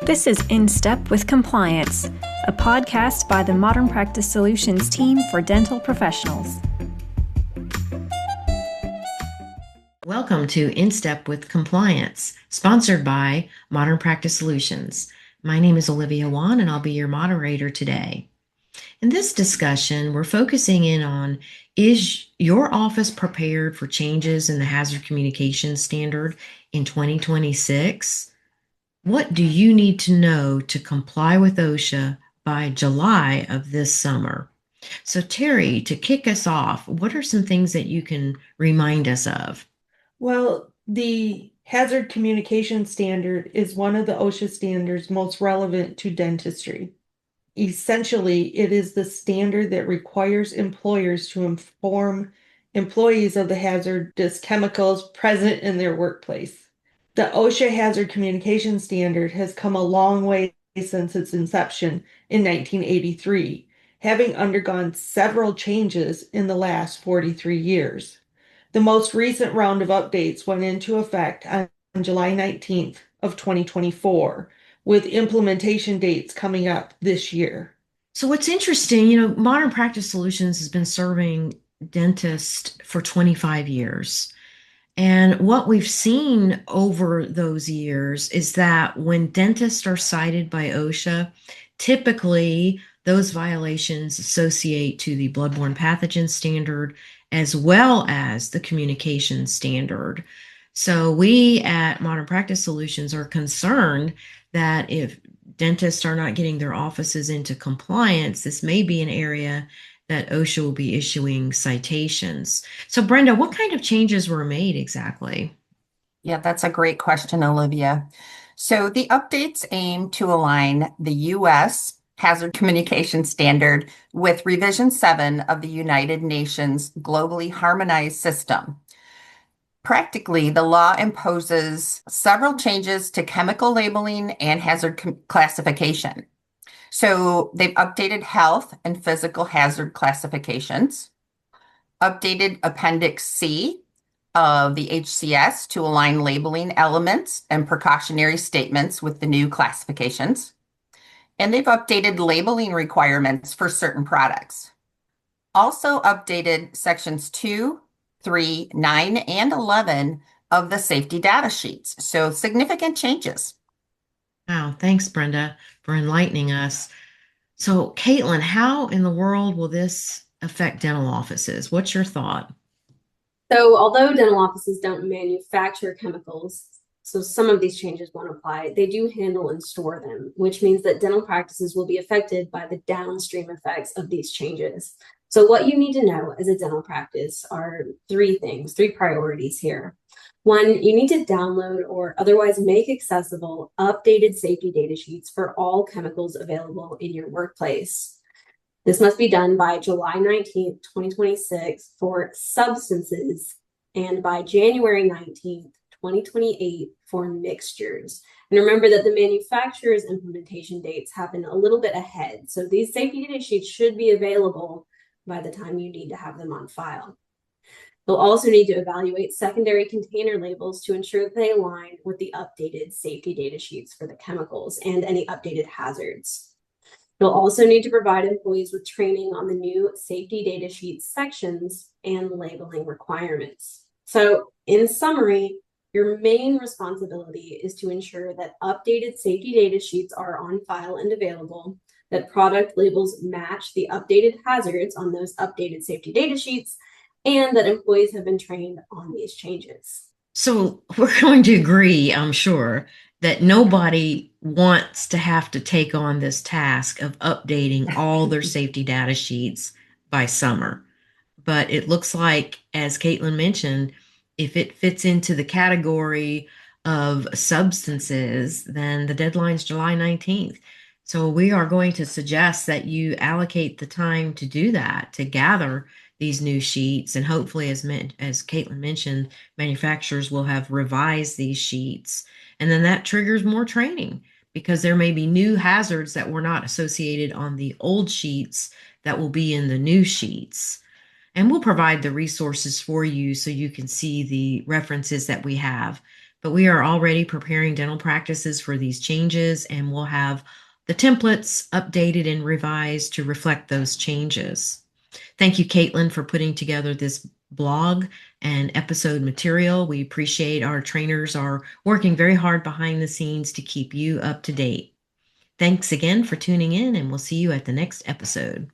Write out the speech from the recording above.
This is In Step with Compliance, a podcast by the Modern Practice Solutions team for dental professionals. Welcome to In Step with Compliance, sponsored by Modern Practice Solutions. My name is Olivia and I'll be your moderator today. In this discussion, we're focusing in on, is your office prepared for changes in the hazard communication standard in 2026? What do you need to know to comply with OSHA by July of this summer? So Terri, to kick us off, what are some things that you can remind us of? Well, the hazard communication standard is one of the OSHA standards most relevant to dentistry. Essentially, it is the standard that requires employers to inform employees of the hazardous chemicals present in their workplace. The OSHA hazard communication standard has come a long way since its inception in 1983, having undergone several changes in the last 43 years. The most recent round of updates went into effect on July 19th of 2024, with implementation dates coming up this year. So what's interesting, Modern Practice Solutions has been serving dentists for 25 years. And what we've seen over those years is that when dentists are cited by OSHA, typically those violations associate to the bloodborne pathogen standard as well as the communication standard. So we at Modern Practice Solutions are concerned that if dentists are not getting their offices into compliance, this may be an area that OSHA will be issuing citations. So Brenda, what kind of changes were made exactly? Yeah, that's a great question, Olivia. So the updates aim to align the U.S. Hazard Communication Standard with Revision 7 of the United Nations Globally Harmonized System. Practically, the law imposes several changes to chemical labeling and hazard classification. So they've updated health and physical hazard classifications, updated Appendix C of the HCS to align labeling elements and precautionary statements with the new classifications, and they've updated labeling requirements for certain products. Also updated sections 2, 3, 9, and 11 of the safety data sheets. So significant changes. Wow, thanks, Brenda, for enlightening us. So, Caitlin, how in the world will this affect dental offices? What's your thought? So, although dental offices don't manufacture chemicals, so some of these changes won't apply, they do handle and store them, which means that dental practices will be affected by the downstream effects of these changes. So, what you need to know as a dental practice are three priorities here. One, you need to download or otherwise make accessible updated safety data sheets for all chemicals available in your workplace. This must be done by July 19th, 2026 for substances and by January 19th, 2028 for mixtures. And remember that the manufacturer's implementation dates happen a little bit ahead. So these safety data sheets should be available by the time you need to have them on file. You'll also need to evaluate secondary container labels to ensure that they align with the updated safety data sheets for the chemicals and any updated hazards. You'll also need to provide employees with training on the new safety data sheet sections and labeling requirements. So, in summary, your main responsibility is to ensure that updated safety data sheets are on file and available, that product labels match the updated hazards on those updated safety data sheets, and that employees have been trained on these changes. So we're going to agree, I'm sure, that nobody wants to have to take on this task of updating all their safety data sheets by summer. But it looks like, as Caitlin mentioned, if it fits into the category of substances, then the deadline's July 19th. So we are going to suggest that you allocate the time to do that, to gather these new sheets. And hopefully, as Caitlin mentioned, manufacturers will have revised these sheets. And then that triggers more training because there may be new hazards that were not associated on the old sheets that will be in the new sheets. And we'll provide the resources for you so you can see the references that we have But we are already preparing dental practices for these changes, and we'll have the templates updated and revised to reflect those changes. Thank you, Caitlin, for putting together this blog and episode material. We appreciate our trainers are working very hard behind the scenes to keep you up to date. Thanks again for tuning in, and we'll see you at the next episode.